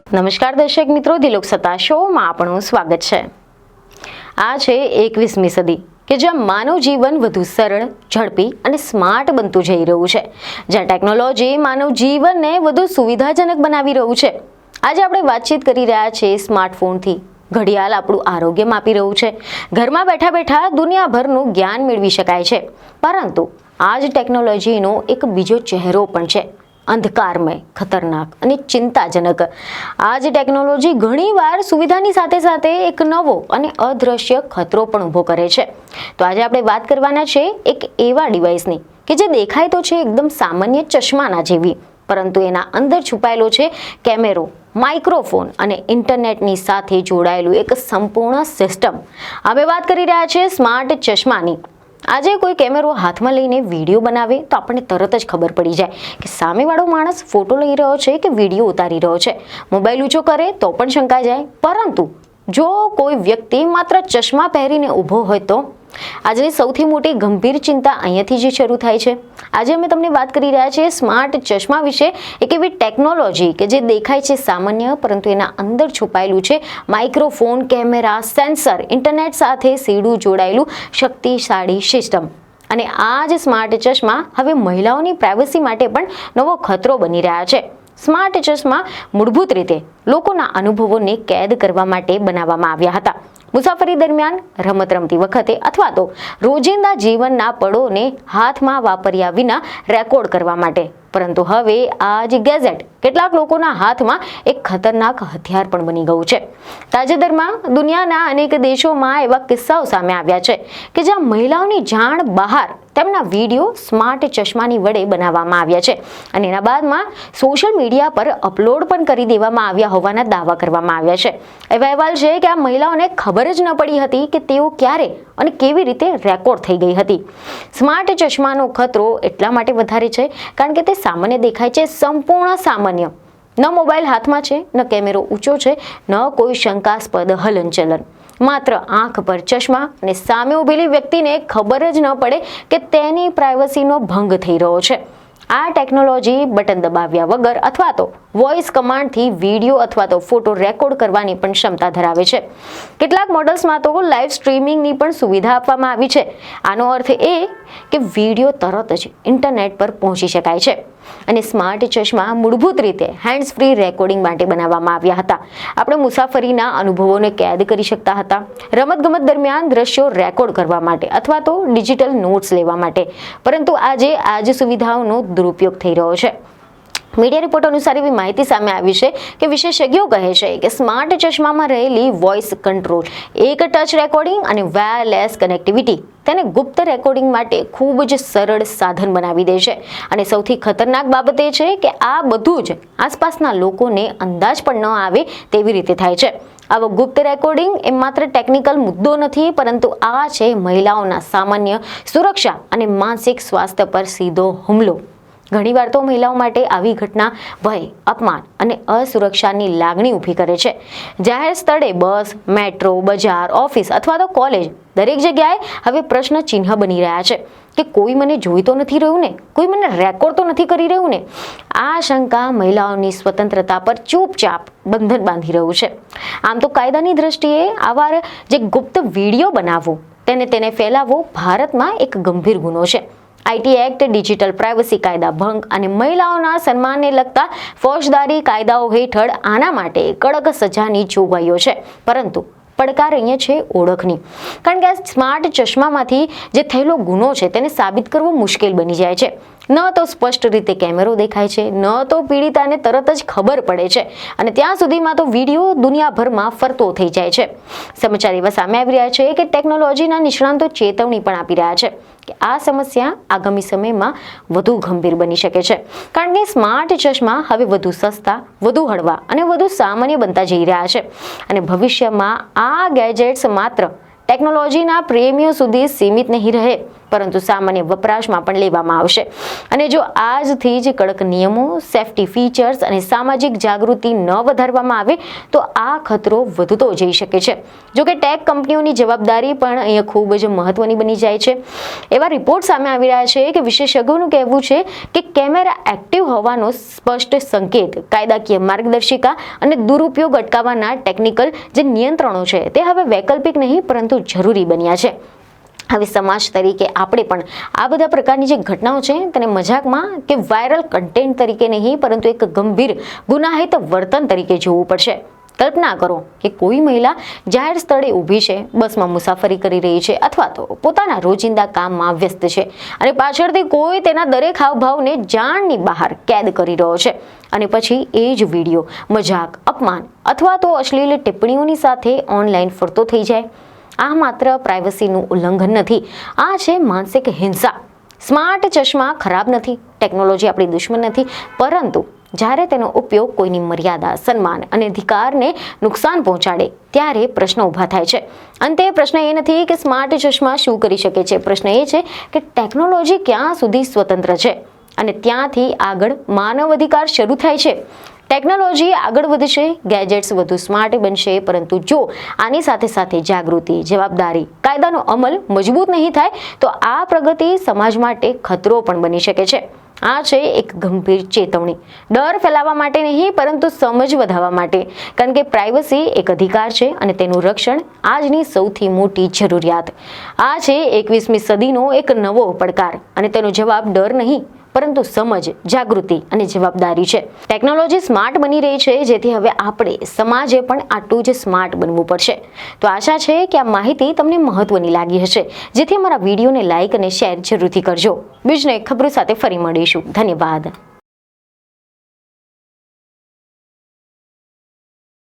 નમસ્કાર દર્શક મિત્રો, દિલોક સત્તા શોમાં આપણું સ્વાગત છે। આ છે 21મી સદી કે જ્યાં માનવ જીવન વધુ સરળ, ઝડપી અને સ્માર્ટ બનતું જઈ રહ્યું છે, જ્યાં ટેકનોલોજી માનવ જીવનને વધુ સુવિધાજનક બનાવી રહ્યું છે। આજે આપણે વાતચીત કરી રહ્યા છીએ સ્માર્ટફોનથી। ઘડિયાળ આપણું આરોગ્ય માપી રહ્યું છે, ઘરમાં બેઠા બેઠા દુનિયાભરનું જ્ઞાન મેળવી શકાય છે, પરંતુ આ જ ટેકનોલોજીનો એક બીજો ચહેરો પણ છે, અંધકારમય, ખતરનાક અને ચિંતાજનક। આ જ ટેકનોલોજી ઘણીવાર સુવિધાની સાથે સાથે એક નવો અને અદ્રશ્ય ખતરો પણ ઊભો કરે છે। તો આજે આપણે વાત કરવાના છે એક એવા ડિવાઇસની કે જે દેખાય તો છે એકદમ સામાન્ય ચશ્માના જેવી, પરંતુ એના અંદર છુપાયેલો છે કેમેરો, માઇક્રોફોન અને ઇન્ટરનેટની સાથે જોડાયેલું એક સંપૂર્ણ સિસ્ટમ। હવે વાત કરી રહ્યા છે સ્માર્ટ ચશ્માની। આજે કોઈ કેમેરો હાથમાં લઈને વિડીયો બનાવે તો આપણને તરત જ ખબર પડી જાય કે સામેવાળો માણસ ફોટો લઈ રહ્યો છે કે વિડીયો ઉતારી રહ્યો છે। મોબાઈલ ઊંચો કરે તો પણ શંકાઈ જાય, પરંતુ જો કોઈ વ્યક્તિ માત્ર ચશ્મા પહેરીને ઊભો હોય તો આજની સૌથી મોટી ગંભીર ચિંતા અહીંયાથી જ શરૂ થાય છે। આજે અમે તમને વાત કરી રહ્યા છીએ સ્માર્ટ ચશ્મા વિશે, એક એવી ટેકનોલોજી કે જે દેખાય છે સામાન્ય, પરંતુ એના અંદર છુપાયેલું છે માઇક્રોફોન, કેમેરા, સેન્સર, ઇન્ટરનેટ સાથે સીધું જોડાયેલું શક્તિશાળી સિસ્ટમ। અને આ જ સ્માર્ટ ચશ્મા હવે મહિલાઓની પ્રાઇવસી માટે પણ નવો ખતરો બની રહ્યા છે। સ્માર્ટ ચશ્મા મૂળભૂત રીતે લોકોના અનુભવોને કેદ કરવા માટે બનાવવામાં આવ્યા હતા, મુસાફરી દરમિયાન, રમત રમતી વખતે અથવા તો રોજિંદા જીવનના પળોને હાથમાં વાપર્યા વિના રેકોર્ડ કરવા માટે। પરંતુ હવે આ જ ગેજેટ કેટલાક લોકોના હાથમાં એક ખતરનાક હથિયાર પણ બની ગયું છે। તાજેતરમાં દુનિયાના અનેક દેશોમાં એવા કિસ્સાઓ સામે આવ્યા છે કે જ્યાં મહિલાઓની જાણ બહાર તેમના વિડીયો સ્માર્ટ ચશ્માની વડે બનાવવામાં આવ્યા છે અને એના બાદમાં સોશિયલ મીડિયા પર અપલોડ પણ કરી દેવામાં આવ્યા હોવાના દાવા કરવામાં આવ્યા છે। એવા અહેવાલ છે કે આ મહિલાઓને ખબર જ ન પડી હતી કે તેઓ ક્યારે અને કેવી રીતે રેકોર્ડ થઈ ગઈ હતી। સ્માર્ટ ચશ્માનો ખતરો એટલા માટે વધારે છે કારણ કે તે સામાન્ય દેખાય છે, સંપૂર્ણ સામાન્ય। ન મોબાઈલ હાથમાં છે, ન કેમેરો ઊંચો છે, ન કોઈ શંકાસ્પદ હલનચલન, માત્ર આંખ પર ચશ્મા અને સામે ઊભેલી વ્યક્તિને ખબર જ ન પડે કે તેની પ્રાઇવસીનો ભંગ થઈ રહ્યો છે। આ ટેકનોલોજી બટન દબાવ્યા વગર અથવા તો વોઇસ કમાન્ડથી વિડીયો અથવા તો ફોટો રેકોર્ડ કરવાની પણ ક્ષમતા ધરાવે છે। કેટલાક મોડલ્સમાં તો લાઈવ સ્ટ્રીમિંગની પણ સુવિધા આપવામાં આવી છે। આનો અર્થ એ કે વિડીયો તરત જ ઇન્ટરનેટ પર પહોંચી શકાય છે। અને સ્માર્ટ ચશ્મા મૂળભૂત રીતે હેન્ડ્સ ફ્રી રેકોર્ડિંગ માટે બનાવવામાં આવ્યા હતા। આપણે મુસાફરીના અનુભવોને કેદ કરી શકતા હતા, રમતગમત દરમિયાન દ્રશ્યો રેકોર્ડ કરવા માટે અથવા તો ડિજિટલ નોટ્સ લેવા માટે, પરંતુ આજે આ જ સુવિધાઓનો દુરુપયોગ થઈ રહ્યો છે। મીડિયા રિપોર્ટ અનુસાર એવી માહિતી સામે આવી છે કે વિશેષજ્ઞો કહે છે કે સ્માર્ટ ચશ્મામાં રહેલી વોઇસ કંટ્રોલ, એક ટચ રેકોર્ડિંગ અને વાયરલેસ કનેક્ટિવિટી તેને ગુપ્ત રેકોર્ડિંગ માટે ખૂબ જ સરળ સાધન બનાવી દે છે। અને સૌથી ખતરનાક બાબત એ છે કે આ બધું જ આસપાસના લોકોને અંદાજ પણ ન આવે તેવી રીતે થાય છે। આવો ગુપ્ત રેકોર્ડિંગ એ માત્ર ટેકનિકલ મુદ્દો નથી, પરંતુ આ છે મહિલાઓના સામાન્ય સુરક્ષા અને માનસિક સ્વાસ્થ્ય પર સીધો હુમલો। ઘણીવાર તો મહિલાઓ માટે આવી ઘટના ભય, અપમાન અને અસુરક્ષાની લાગણી ઊભી કરે છે। જાહેર સ્થળે, બસ, મેટ્રો, બજાર, ઓફિસ અથવા તો કોલેજ, દરેક જગ્યાએ હવે પ્રશ્ન ચિહ્ન બની રહ્યા છે કે કોઈ મને જોઈ તો નથી રહ્યું ને, કોઈ મને રેકોર્ડ તો નથી કરી રહ્યું ને। આ શંકા મહિલાઓની સ્વતંત્રતા પર ચૂપચાપ બંધન બાંધી રહ્યું છે। આમ તો કાયદાની દ્રષ્ટિએ આવા જે ગુપ્ત વિડીયો બનાવવો, તેને ફેલાવવો ભારતમાં એક ગંભીર ગુનો છે। આઈટી એક્ટ, ડિજિટલ પ્રાઇવસી કાયદા ભંગ અને મહિલાઓના સન્માનને લગતા ફોજદારી કાયદાઓ હેઠળ આના માટે કડક સજાની જોગવાઈઓ છે, પરંતુ પડકાર અહીંયા છે ઓળખની, કારણ કે આ સ્માર્ટ ચશ્મામાંથી જે થયેલો ગુનો છે તેને સાબિત કરવો મુશ્કેલ બની જાય છે। ન તો સ્પષ્ટ રીતે કેમેરો દેખાય છે, ન તો પીડિતાને તરત જ ખબર પડે છે, અને ત્યાં સુધીમાં તો વિડીયો દુનિયાભરમાં ફરતો થઈ જાય છે। સમાચાર એવા સામે આવી રહ્યા છે કે ટેકનોલોજીના નિષ્ણાતો ચેતવણી પણ આપી રહ્યા છે કે આ સમસ્યા આગામી સમયમાં વધુ ગંભીર બની શકે છે, કારણ કે સ્માર્ટ ચશ્મા હવે વધુ સસ્તા, વધુ હળવા અને વધુ સામાન્ય બનતા જઈ રહ્યા છે। અને ભવિષ્યમાં આ ગેજેટ્સ માત્ર ટેકનોલોજીના પ્રેમીઓ સુધી સીમિત નહીં રહે, પરંતુ સામાન્ય વપરાશમાં પણ લેવામાં આવશે. અને જો આજથી જ કડક નિયમો, સેફ્ટી ફીચર્સ અને સામાજિક જાગૃતિ ન વધારવામાં આવે તો આ ખતરો વધતો જઈ શકે છે. જોકે ટેક કંપનીઓની જવાબદારી પણ અહીંયા ખૂબ જ મહત્વની બની જાય છે. એવા રિપોર્ટ સામે આવી રહ્યા છે કે વિશેષજ્ઞોનું કહેવું છે કે કેમેરા એક્ટિવ હોવાનો સ્પષ્ટ સંકેત, કાયદાકીય માર્ગદર્શિકા અને દુરુપયોગ અટકાવવાના ટેકનિકલ જે નિયંત્રણો છે તે હવે વૈકલ્પિક નહીં પરંતુ જરૂરી બન્યા છે. હવે સમાજ તરીકે આપણે પણ આ બધા પ્રકારની જે ઘટનાઓ છે તેને મજાકમાં કે વાયરલ કન્ટેન્ટ તરીકે નહીં પરંતુ એક ગંભીર ગુનાહિત વર્તન તરીકે જોવું પડશે. કલ્પના કરો કે કોઈ મહિલા જાહેર સ્થળે ઊભી છે, બસમાં મુસાફરી કરી રહી છે અથવા તો પોતાના રોજિંદા કામમાં વ્યસ્ત છે અને પાછળથી કોઈ તેના દરેક હાવભાવને જાણની બહાર કેદ કરી રહ્યો છે અને પછી એ જ વિડીયો મજાક, અપમાન અથવા તો અશ્લીલ ટિપ્પણીઓની સાથે ઓનલાઈન ફરતો થઈ જાય. આ માત્ર પ્રાઇવસીનું ઉલ્લંઘન નથી, આ છે માનસિક હિંસા. સ્માર્ટ ચશ્મા ખરાબ નથી, ટેકનોલોજી આપણી દુશ્મન નથી, પરંતુ જ્યારે તેનો ઉપયોગ કોઈની મર્યાદા, સન્માન અને અધિકારને નુકસાન પહોંચાડે ત્યારે પ્રશ્ન ઊભા થાય છે. અંતે પ્રશ્ન એ નથી કે સ્માર્ટ ચશ્મા શું કરી શકે છે, પ્રશ્ન એ છે કે ટેકનોલોજી ક્યાં સુધી સ્વતંત્ર છે અને ત્યાંથી આગળ માનવ અધિકાર શરૂ થાય છે. ટેકનોલોજી આગળ વધશે, ગેજેટ્સ વધુ સ્માર્ટ બનશે, પરંતુ જો આની સાથે સાથે જાગૃતિ, જવાબદારી, કાયદાનો અમલ મજબૂત નહીં થાય તો આ પ્રગતિ સમાજ માટે ખતરો પણ બની શકે છે. આ છે એક ગંભીર ચેતવણી, ડર ફેલાવવા માટે નહીં પરંતુ સમજ વધારવા માટે, કારણ કે પ્રાઇવસી એક અધિકાર છે અને તેનું રક્ષણ આજની સૌથી મોટી જરૂરિયાત. આ છે 21મી સદીનો એક નવો પડકાર અને તેનો જવાબ ડર નહીં પરંતુ સમજ, જાગૃતિ અને જવાબદારી છે. ટેકનોલોજી સ્માર્ટ બની રહી છે, જેથી હવે આપણે સમાજે પણ આટલું જ સ્માર્ટ બનવું પડશે. તો આશા છે કે આ માહિતી તમને મહત્વની લાગી હશે, જેથી અમારા વિડીયોને લાઇક અને શેર જરૂરથી કરજો. બીજને ખબરો સાથે ફરી મળીશું. ધન્યવાદ.